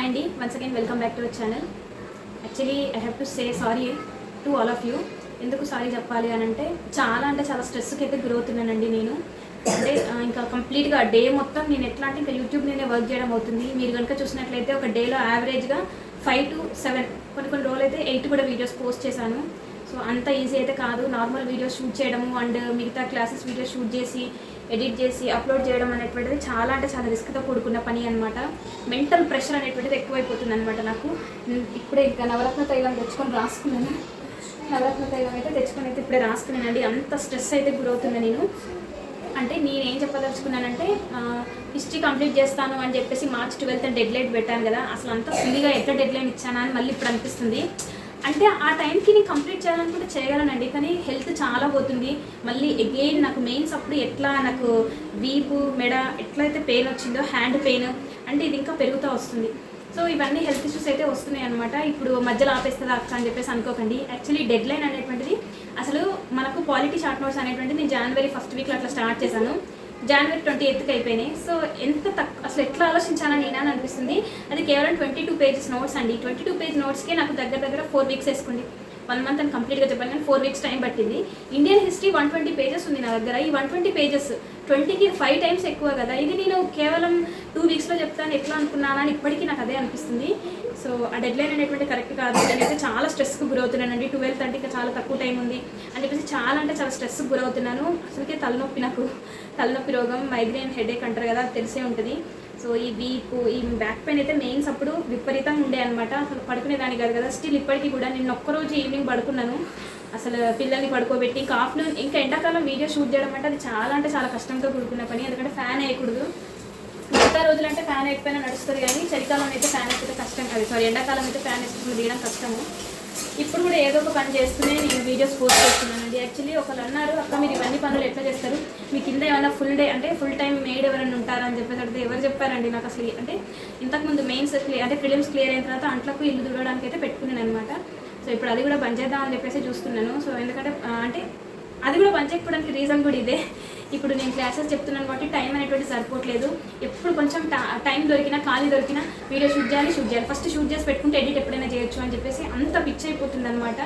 అండి, once again welcome back to our channel. Actually I have to say sorry to all of you. ఎందుకు sorry చెప్పాలి అని అంటే చాలా స్ట్రెస్కి అయితే గురవుతున్నానండి నేను. అంటే ఇంకా కంప్లీట్గా డే మొత్తం నేను ఎట్లా అంటే ఇంకా యూట్యూబ్ నేనే వర్క్ చేయడం అవుతుంది. మీరు కనుక చూసినట్లయితే ఒక డేలో యావరేజ్గా 5 to 7 కొన్ని రోజులు అయితే 8 కూడా వీడియోస్ పోస్ట్ చేశాను. సో అంత ఈజీ అయితే కాదు నార్మల్ వీడియోస్ షూట్ చేయడము అండ్ మిగతా క్లాసెస్ వీడియోస్ షూట్ చేసి ఎడిట్ చేసి అప్లోడ్ చేయడం అనేటువంటిది చాలా అంటే చాలా రిస్క్తో కూడుకున్న పని అనమాట. మెంటల్ ప్రెషర్ అనేటువంటిది ఎక్కువైపోతుంది అనమాట నాకు. ఇప్పుడే ఇంకా నవరత్న తైలం తెచ్చుకొని రాసుకున్నాను. నవరత్న తైలం అయితే తెచ్చుకొని అయితే ఇప్పుడే రాసుకున్నానండి. అంత స్ట్రెస్ అయితే గురవుతున్నా నేను. అంటే నేనేం చెప్పదలుచుకున్నానంటే హిస్టరీ కంప్లీట్ చేస్తాను అని చెప్పేసి March 12th డెడ్ లైన్ పెట్టాను కదా, అసలు అంత ఫుల్గా ఎట్లా డెడ్ లైన్ ఇచ్చానా అని మళ్ళీ ఇప్పుడు అనిపిస్తుంది. అంటే ఆ టైంకి నేను కంప్లీట్ చేయాలనుకుంటే చేయగలనండి, కానీ హెల్త్ చాలా పోతుంది. మళ్ళీ అగైన్ నాకు మెయిన్స్ అప్పుడు ఎట్లా నాకు వీపు మెడ ఎట్లయితే పెయిన్ వచ్చిందో హ్యాండ్ పెయిన్ అంటే ఇది ఇంకా పెరుగుతూ వస్తుంది. సో ఇవన్నీ హెల్త్ ఇష్యూస్ అయితే వస్తున్నాయి అనమాట. ఇప్పుడు మధ్యలో ఆపేస్తుందా అక్క అని చెప్పేసి అనుకోకండి. యాక్చువల్లీ డెడ్ లైన్ అనేటువంటిది అసలు మనకు క్వాలిటీ షార్ట్ నోట్స్ అనేటువంటిది నేను January 1st వీక్లో అట్లా స్టార్ట్ చేశాను. January 28th అయిపోయినాయి. సో ఎంత అసలు ఎట్లా ఆలోచించానని నేను అనిపిస్తుంది. అది కేవలం 22 pages నోట్స్ అండి. 22 page నోట్స్కే నాకు దగ్గర 4 weeks వేసుకోండి. 1 month అని కంప్లీట్గా చెప్పాను, కానీ 4 weeks టైం పట్టింది. ఇండియన్ హిస్టరీ 120 pages ఉంది నా దగ్గర. ఈ 120 pages 20కి 5 times ఎక్కువ కదా. ఇది నేను కేవలం 2 weeksలో చెప్తాను ఎట్లా అనుకున్నాను అని ఇప్పటికీ నాకు అదే అనిపిస్తుంది. సో ఆ డెడ్ లైన్ అనేటువంటి కరెక్ట్ కాదు. నేనైతే చాలా స్ట్రెస్కి గురవుతున్నానండి. 12:30 ఇంకా చాలా తక్కువ టైం ఉంది అని చెప్పేసి చాలా అంటే చాలా స్ట్రెస్కి గురవుతున్నాను. అసలుకే తలనొప్పి రోగం మైగ్రేన్ హెడేక్ అంటారు కదా, అది తెలిసే ఉంటుంది. సో ఈ వీపు ఈ బ్యాక్ పెయిన్ అయితే మెయిన్స్ అప్పుడు విపరీతంగా ఉండే అనమాట. అసలు పడుకునేదాన్ని కాదు కదా. స్టిల్ ఇప్పటికీ కూడా నేను ఒక్కరోజు ఈవినింగ్ పడుకున్నాను. అసలు పిల్లల్ని పడుకోబెట్టి ఇంకా ఆఫ్టర్నూన్ ఇంకా ఎండాకాలం వీడియో షూట్ చేయడం అంటే అది చాలా కష్టంతో కూడుకున్న పని. ఎందుకంటే ఫ్యాన్ వేయకూడదు. మిగతా రోజులు అంటే ఫ్యాన్ వేయకపోయినా నడుస్తుంది, కానీ చలికాలం అయితే ఫ్యాన్ వేస్తే కష్టం కాదు. సారీ, ఎండాకాలం అయితే ఫ్యాన్ వేసుకుని తీయడం కష్టము. ఇప్పుడు కూడా ఏదో ఒక పని చేస్తూనే నేను వీడియోస్ పోస్ట్ చేస్తున్నానండి. యాక్చువల్లీ ఒకళ్ళు అన్నారు, అక్క మీరు ఇవన్నీ పనులు ఎట్లా చేస్తారు, మీ కింద ఏమైనా ఫుల్ డే అంటే ఫుల్ టైం మేడ్ ఎవరైనా ఉంటారా అని చెప్పేసి అడిగితే ఎవరు చెప్పారండి నాకు అసలు. అంటే ఇంతకుముందు మెయిన్స్ అంటే ప్రిలిమ్స్ క్లియర్ అయిన తర్వాత అంట్లకు ఇల్లు దుడవడానికి అయితే పెట్టుకున్నాను అనమాట. సో ఇప్పుడు అది కూడా బంద్ చేద్దాం అని చెప్పేసి చూస్తున్నాను. సో ఎందుకంటే అంటే అది కూడా బంద్ చేయకపోవడానికి రీజన్ కూడా ఇదే. ఇప్పుడు నేను క్లాసెస్ చెప్తున్నాను కాబట్టి టైం అనేటువంటి సరిపోవట్లేదు. ఎప్పుడు కొంచెం టైం దొరికినా ఖాళీ దొరికినా వీడియో షూట్ చేయాలి. ఫస్ట్ షూట్ చేసి పెట్టుకుంటే ఎడిట్ ఎప్పుడైనా చేయొచ్చు అని చెప్పేసి అంత పిచ్ అయిపోతుంది అనమాట.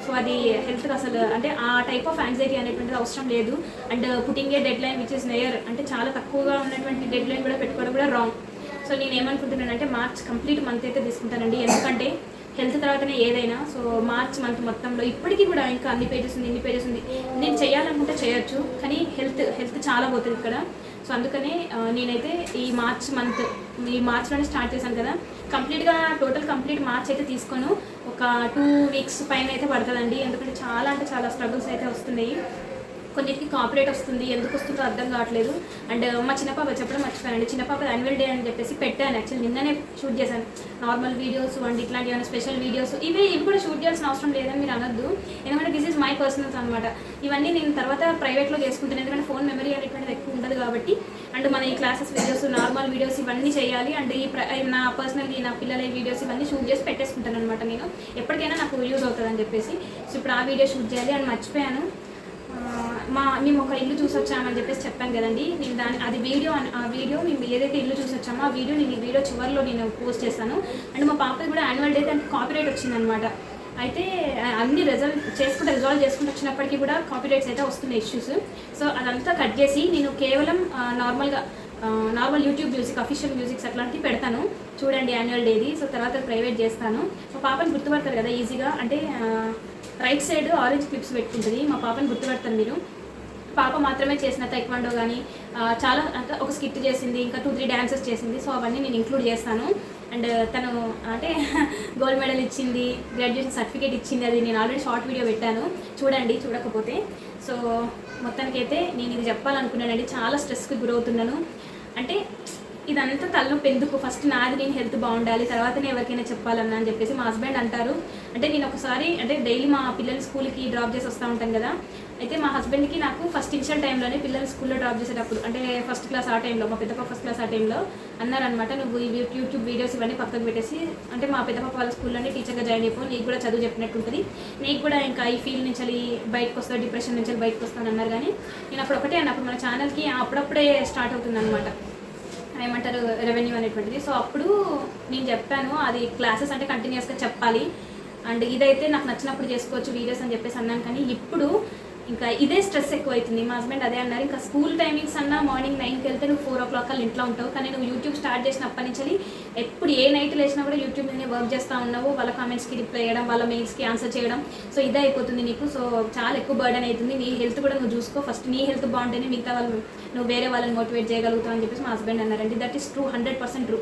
సో అది హెల్త్కి అసలు అంటే ఆ టైప్ ఆఫ్ యాంగ్జైటీ అనేటువంటిది అవసరం లేదు. And putting a dead line which is near అంటే చాలా తక్కువగా ఉన్నటువంటి డెడ్ లైన్ కూడా పెట్టుకోవడం కూడా రాంగ్. సో నేను ఏమనుకుంటున్నానంటే March కంప్లీట్ మంత్ అయితే తీసుకుంటానండి. ఎందుకంటే హెల్త్ తర్వాతనే ఏదైనా. సో March మంత్ మొత్తంలో ఇప్పటికీ కూడా ఇంకా ఇన్ని పేజెస్ ఉంది. నేను చేయాలనుకుంటే చేయొచ్చు, కానీ హెల్త్ చాలా పోతుంది ఇక్కడ. సో అందుకనే నేనైతే ఈ మార్చ్లోనే స్టార్ట్ చేశాను కదా. కంప్లీట్ మార్చ్ అయితే తీసుకోను. ఒక 2 weeks పైన అయితే పడుతుందండి. ఎందుకంటే చాలా స్ట్రగుల్స్ అయితే వస్తున్నాయి. కొన్నిటికి కాపరేట్ వస్తుంది, ఎందుకు వస్తుందో అర్థం కావట్లేదు. అండ్ మా చిన్నపాప చెప్పడం మర్చిపోయానండి. చిన్నపాప యాన్యువల్ డే అని చెప్పేసి పెట్టాను. యాక్చువల్లీ నిన్ననే షూట్ చేశాను నార్మల్ వీడియోస్ అండ్ ఇట్లాంటి ఏమైనా స్పెషల్ వీడియోస్ ఇవి కూడా షూట్ చేయాల్సిన అవసరం లేదని మీరు అనొద్దు. ఎందుకంటే దిస్ ఈజ్ మై పర్సనల్స్ అనమాట. ఇవన్నీ నేను తర్వాత ప్రైవేట్లో చేసుకుంటాను, ఎందుకంటే ఫోన్ మెమరీ అనేటువంటిది ఎక్కువ ఉండదు కాబట్టి. అండ్ మన ఈ క్లాసెస్ వీడియోస్ నార్మల్ వీడియోస్ ఇవన్నీ చేయాలి. అండ్ నా పర్సనల్లీ నా పిల్లల వీడియోస్ ఇవన్నీ షూట్ చేసి పెట్టేసుకుంటాను అనమాట. నేను ఎప్పటికైనా నాకు యూజ్ అవుతుందని చెప్పేసి. సో ఇప్పుడు ఆ వీడియో షూట్ చేయాలి అని మర్చిపోయాను. మేము ఒక ఇల్లు చూసొచ్చామని చెప్పేసి చెప్పాను కదండి. నేను ఆ వీడియో మేము ఏదైతే ఇల్లు చూసొచ్చామో ఆ వీడియో నేను ఈ వీడియో చివరిలో నేను పోస్ట్ చేస్తాను. అండ్ మా పాపది కూడా యాన్యువల్ డే దానికి కాపీరైట్ వచ్చిందనమాట. అయితే అన్ని రిజాల్వ్ చేసుకుంటూ వచ్చినప్పటికీ కూడా కాపీరైట్స్ అయితే వస్తున్నాయి ఇష్యూస్. సో అదంతా కట్ చేసి నేను కేవలం normal YouTube music official musics అట్లాంటివి పెడతాను చూడండి యాన్యువల్ డేది. సో తర్వాత ప్రైవేట్ చేస్తాను. మా పాపని గుర్తుపడతారు కదా ఈజీగా. అంటే రైట్ సైడ్ ఆరెంజ్ క్లిప్స్ పెట్టుకుంటుంది. మా పాపని గుర్తుపడతారు మీరు. పాప మాత్రమే చేసిన తైక్వాండో కానీ చాలా అంటే ఒక స్కిట్ చేసింది, ఇంకా 2-3 డాన్సెస్ చేసింది. సో అవన్నీ నేను ఇంక్లూడ్ చేస్తాను. అండ్ తను అంటే గోల్డ్ మెడల్ ఇచ్చింది, గ్రాడ్యుయేషన్ సర్టిఫికేట్ ఇచ్చింది. అది నేను ఆల్రెడీ షార్ట్ వీడియో పెట్టాను, చూడండి చూడకపోతే. సో మొత్తానికైతే నేను ఇది చెప్పాలనుకున్నానండి. చాలా స్ట్రెస్కి గురవుతున్నాను. అంటే ఇదంతా తలనొప్పి ఎందుకు, ఫస్ట్ నాది నేను హెల్త్ బాగుండాలి, తర్వాతనే ఎవరికైనా చెప్పాలన్నా అని చెప్పేసి మా హస్బెండ్ అంటారు. అంటే నేను ఒకసారి అంటే డైలీ మా పిల్లలు స్కూల్కి డ్రాప్ చేసి వస్తూ ఉంటాను కదా. అయితే మా హస్బెండ్కి నాకు ఫస్ట్ ఇనిషియల్ టైంలోనే పిల్లలు స్కూల్లో డ్రాప్ చేసేటప్పుడు అంటే ఫస్ట్ క్లాస్ ఆ టైంలో మా పెద్ద పాప ఫస్ట్ క్లాస్ ఆ టైంలో అన్నారనమాట, నువ్వు ఈ యూట్యూబ్ వీడియోస్ ఇవన్నీ పక్కకు పెట్టేసి అంటే మా పెద్ద పాప వాళ్ళ స్కూల్లోనే టీచర్గా జాయిన్ అయిపో, నీకు కూడా చదువు చెప్పినట్టు ఉంటుంది, నీకు కూడా ఇంకా ఈ ఫీల్డ్ నుంచి బయటకు వస్తావు, డిప్రెషన్ నుంచి బయటకు వస్తాను అన్నారు. కానీ నేను అప్పుడు ఒకటే అన్నప్పుడు మన ఛానల్కి అప్పుడప్పుడే స్టార్ట్ అవుతుంది అనమాట. ఏమంటారు రెవెన్యూ అనేటువంటిది. సో అప్పుడు నేను చెప్పాను అది క్లాసెస్ అంటే కంటిన్యూస్గా చెప్పాలి అండ్ ఇదైతే నాకు నచ్చినప్పుడు చేసుకోవచ్చు వీడియోస్ అని చెప్పేసి అన్నాను. కానీ ఇప్పుడు ఇంకా ఇదే స్ట్రెస్ ఎక్కువ అవుతుంది. మా హస్బెండ్ అదే అన్నారు, ఇంకా స్కూల్ టైమింగ్స్ అన్నా మార్నింగ్ 9కి వెళ్తే నువ్వు 4 o'clock కల్లా ఇంట్లో ఉంటావు, కానీ నువ్వు యూట్యూబ్ స్టార్ట్ చేసినప్పటి నుంచి ఎప్పుడు ఏ నైట్ లేచినా కూడా యూట్యూబ్ మీదనే వర్క్ చేస్తూ ఉన్నావు, వాళ్ళ కామెంట్స్కి రిప్లై చేయడం, వాళ్ళ మెయిల్స్కి ఆన్సర్ చేయడం. సో ఇదే అయిపోతుంది నీకు. సో చాలా ఎక్కువ బర్డెన్ అవుతుంది. నీ హెల్త్ కూడా నువ్వు చూసుకో, ఫస్ట్ నీ హెల్త్ బాగుంటేనే మిగతా వాళ్ళు నువ్వు వేరే వాళ్ళని మోటివేట్ చేయగలుగుతావు అని చెప్పేసి మా హస్బెండ్ అన్నారండి. That is true, 100% true.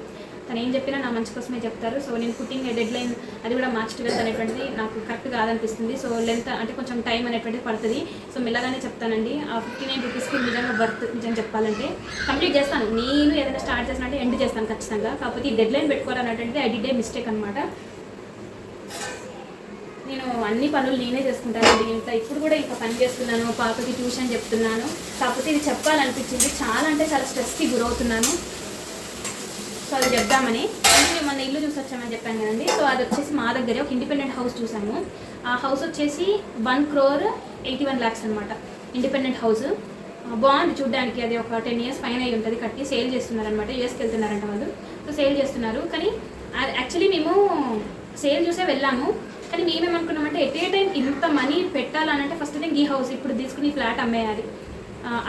తను ఏం చెప్పినా నా మంచి కోసమే చెప్తారు. సో నేను పుట్టింగ్ డెడ్ లైన్ అది కూడా March 12 అనేటువంటిది నాకు కరెక్ట్ కాదనిపిస్తుంది. సో లెంత్ అంటే కొంచెం టైం అనేటువంటిది పడుతుంది. సో మెల్లగానే చెప్తానండి. ఆ 59 రూపీస్కి నిజంగా వర్త్, నిజంగా చెప్పాలంటే కంప్లీట్ చేస్తాను. నేను ఏదైనా స్టార్ట్ చేసినట్టే ఎండ్ చేస్తాను ఖచ్చితంగా. కాకపోతే ఈ డెడ్ లైన్ పెట్టుకోవాలన్నటువంటి ఐ డిడ్ ఏ మిస్టేక్ అనమాట. నేను అన్ని పనులు నేనే చేసుకుంటాను ఇంట్లో. ఇప్పుడు కూడా ఇంకా పని చేస్తున్నాను, పాపకి ట్యూషన్ చెప్తున్నాను. కాకపోతే ఇది చెప్పాలనిపించింది, చాలా అంటే చాలా స్ట్రెస్కి గురవుతున్నాను. సో అది చెప్దామని. అంటే మన ఇల్లు చూసి వచ్చామని చెప్పాను కదండి. సో అది వచ్చేసి మా దగ్గరే ఒక ఇండిపెండెంట్ హౌస్ చూసాము. ఆ హౌస్ వచ్చేసి 1,81 lakhs అనమాట. ఇండిపెండెంట్ హౌస్ బాగుంది చూడడానికి. అది ఒక 10 years పైన అయి ఉంటుంది. కట్టి సేల్ చేస్తున్నారు అనమాట. యూఎస్కి వెళ్తున్నారంట వాళ్ళు. సో సేల్ చేస్తున్నారు. కానీ అది యాక్చువల్లీ మేము సేల్ చూసే వెళ్ళాము. కానీ మేమేమనుకున్నామంటే ఎట్ ఏ టైం ఇంత మనీ పెట్టాలనంటే ఫస్ట్ థింగ్ ఈ హౌస్ ఇప్పుడు తీసుకుని ఫ్లాట్ అమ్మేయాలి,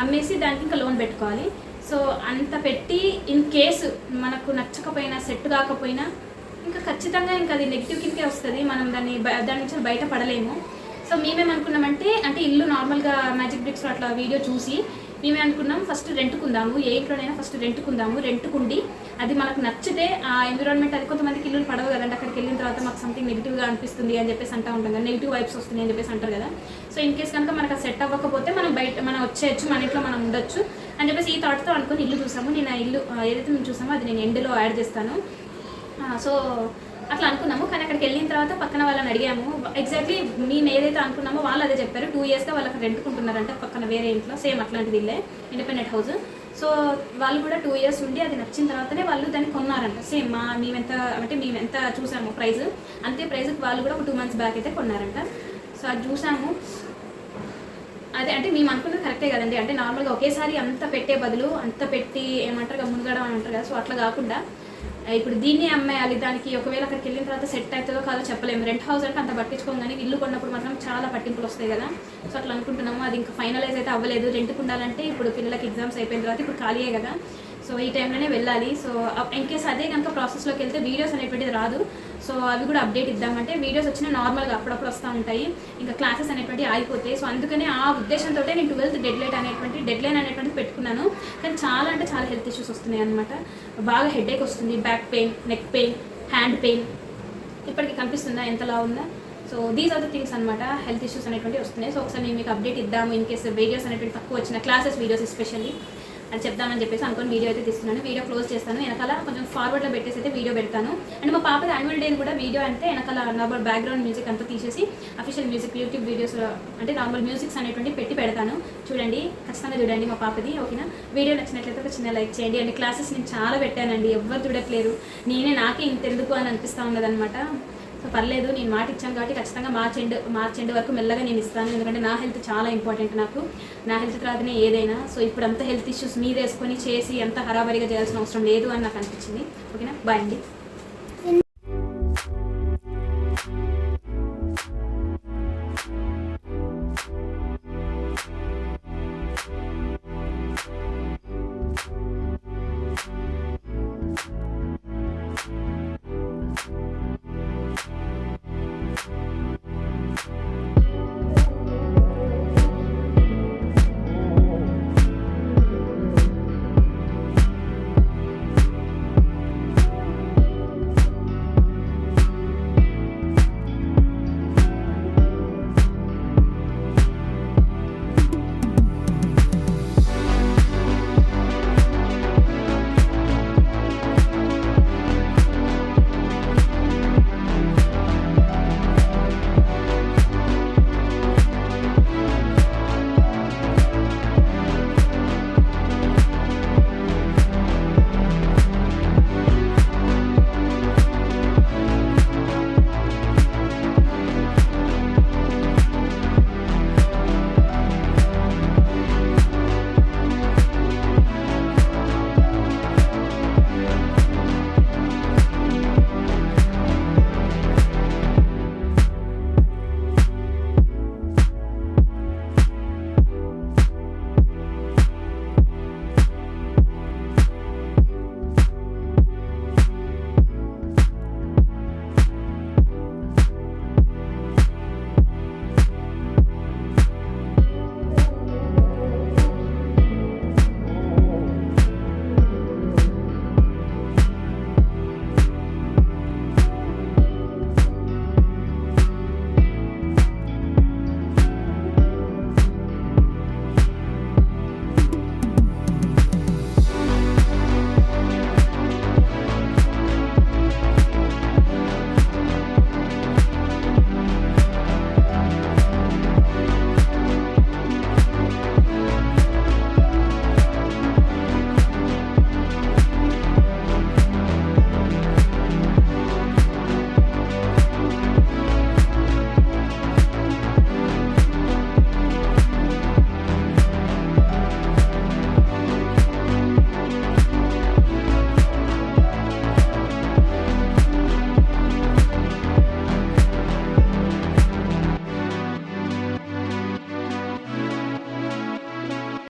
అమ్మేసి దానికి ఇంకా లోన్ పెట్టుకోవాలి. సో అంత పెట్టి ఇన్ కేసు మనకు నచ్చకపోయినా సెట్ కాకపోయినా ఇంకా ఖచ్చితంగా ఇంకా అది నెగిటివ్ కిందకే వస్తుంది. మనం దాని నుంచి బయటపడలేము. సో మేమేమనుకున్నామంటే అంటే ఇల్లు నార్మల్గా మ్యాజిక్ బ్రిక్స్ అట్లా వీడియో చూసి మేమే అనుకున్నాం ఫస్ట్ రెంట్కుందాము, ఏ ఇంట్లోనైనా ఫస్ట్ రెంట్కుందాము. రెంట్కుండి అది మనకు నచ్చితే ఆ ఎన్విరాన్మెంట్, అది కొంతమందికి ఇల్లు పడవు కదండి. అక్కడికి వెళ్ళిన తర్వాత మాకు సంథింగ్ నెగిటివ్గా అనిపిస్తుంది అని చెప్పేసి అంటూ ఉంటాం కదా, నెగిటివ్ వైబ్స్ వస్తున్నాయి అని చెప్పేసి అంటారు కదా. సో ఇన్ కేస్ కనుక మనకు సెట్ అవ్వకపోతే మనం వచ్చేయచ్చు, మన ఇంట్లో మనం ఉండొచ్చు అని చెప్పేసి ఈ థాట్తో అనుకుని ఇల్లు చూసాము. నేను ఆ ఇల్లు ఏదైతే మేము చూసామో అది నేను ఎండ్లో యాడ్ చేస్తాను. సో అట్లా అనుకున్నాము. కానీ అక్కడికి వెళ్ళిన తర్వాత పక్కన వాళ్ళని అడిగాము. ఎగ్జాక్ట్లీ మేము ఏదైతే అనుకున్నామో వాళ్ళు అదే చెప్పారు. 2 yearsగా వాళ్ళకి రెంట్కుంటున్నారంటే పక్కన వేరే ఇంట్లో, సేమ్ అట్లాంటిది ఇల్లే, ఇండిపెండెంట్ హౌస్. సో వాళ్ళు కూడా 2 years ఉండి అది నచ్చిన తర్వాతనే వాళ్ళు దాన్ని కొన్నారంట. సేమ్ మేము ఎంత చూసాము ప్రైస్, అంతే ప్రైస్కి వాళ్ళు కూడా ఒక 2 months బ్యాక్ అయితే కొన్నారంట. సో అది చూసాము. అదే అంటే మేము అనుకున్నది కరెక్టే కదండి. అంటే నార్మల్గా ఒకేసారి అంత పెట్టే బదులు అంత పెట్టి ఏమంటారు మునుగడం అని అంటారు కదా. సో అట్లా కాకుండా ఇప్పుడు దీన్ని అమ్మేయాలి, దానికి ఒకవేళ అక్కడికి వెళ్ళిన తర్వాత సెట్ అవుతుందో కాదో చెప్పలేము. రెంట్ హౌస్ అంటే అంత పట్టించుకోం, కానీ ఇల్లు కొన్నప్పుడు మాత్రం చాలా పట్టింపులు వస్తాయి కదా. సో అట్లా అనుకుంటున్నాము. అది ఇంకా ఫైనలైజ్ అయితే అవ్వలేదు. రెంట్కి ఉండాలంటే ఇప్పుడు పిల్లలకి ఎగ్జామ్స్ అయిపోయిన తర్వాత ఇప్పుడు ఖాళీయే కదా. సో ఈ టైంలోనే వెళ్ళాలి. సో ఇన్ కేస్ అదే కనుక ప్రాసెస్లోకి వెళ్తే వీడియోస్ అనేటువంటిది రాదు. సో అవి కూడా అప్డేట్ ఇద్దామంటే వీడియోస్ వచ్చినా నార్మల్గా అప్పుడప్పుడు వస్తూ ఉంటాయి, ఇంకా క్లాసెస్ అనేటువంటివి ఆగిపోతాయి. సో అందుకనే ఆ ఉద్దేశంతో నేను 12th డెడ్ లైన్ అనేటువంటిది పెట్టుకున్నాను. కానీ చాలా అంటే చాలా హెల్త్ ఇష్యూస్ వస్తున్నాయి అనమాట. బాగా హెడేక్ వస్తుంది, back pain, neck pain, hand pain. ఇప్పటికి కనిపిస్తుందా ఎంతలా ఉందా? So these are the things అనమాట, హెల్త్ ఇష్యూస్ అనేటువంటివి వస్తున్నాయి. సో ఒకసారి నేను మీకు అప్డేట్ ఇద్దాము ఇన్ కేసు వీడియోస్ అనేటువంటి తక్కువ వచ్చిన క్లాసెస్ వీడియోస్ ఎస్పెషల్లీ అది చెప్దామని చెప్పేసి అనుకుని వీడియో అయితే తీస్తున్నాను. వీడియో క్లోజ్ చేస్తాను, వెనకాల కొంచెం ఫార్వర్డ్లో పెట్టేసి అయితే వీడియో పెడతాను. అండ్ మా పాపది యాన్యువల్ డే కూడా వీడియో అంటే వెనకాల నార్మల్ బ్యాక్గ్రౌండ్ మ్యూజిక్ అంతా తీసేసి అఫీషియల్ మ్యూజిక్ యూట్యూబ్ వీడియోస్ అంటే నార్మల్ మ్యూజిక్స్ అనేటువంటి పెట్టి పెడతాను. చూడండి, ఖచ్చితంగా చూడండి మా పాపది. ఓకేనా? వీడియో నచ్చినట్లయితే ఒక చిన్న లైక్ చేయండి. అండ్ క్లాసెస్ నేను చాలా పెట్టానండి, ఎవ్వరు చూడట్లేరు. నాకే ఇంతెందుకు అని అనిపిస్తూ ఉన్నదనమాట. సో పర్లేదు, నేను మాట ఇచ్చాను కాబట్టి ఖచ్చితంగా మార్చ్ ఎండ్ వరకు మెల్లగా నేను ఇస్తాను. ఎందుకంటే నా హెల్త్ చాలా ఇంపార్టెంట్ నాకు. నా హెల్త్ తర్వాతనే ఏదైనా. సో ఇప్పుడు అంత హెల్త్ ఇష్యూస్ మీద వేసుకొని చేసి అంత హరాబరిగా చేయాల్సిన అవసరం లేదు అని నాకు అనిపించింది. ఓకేనా? బాయ్ అండి.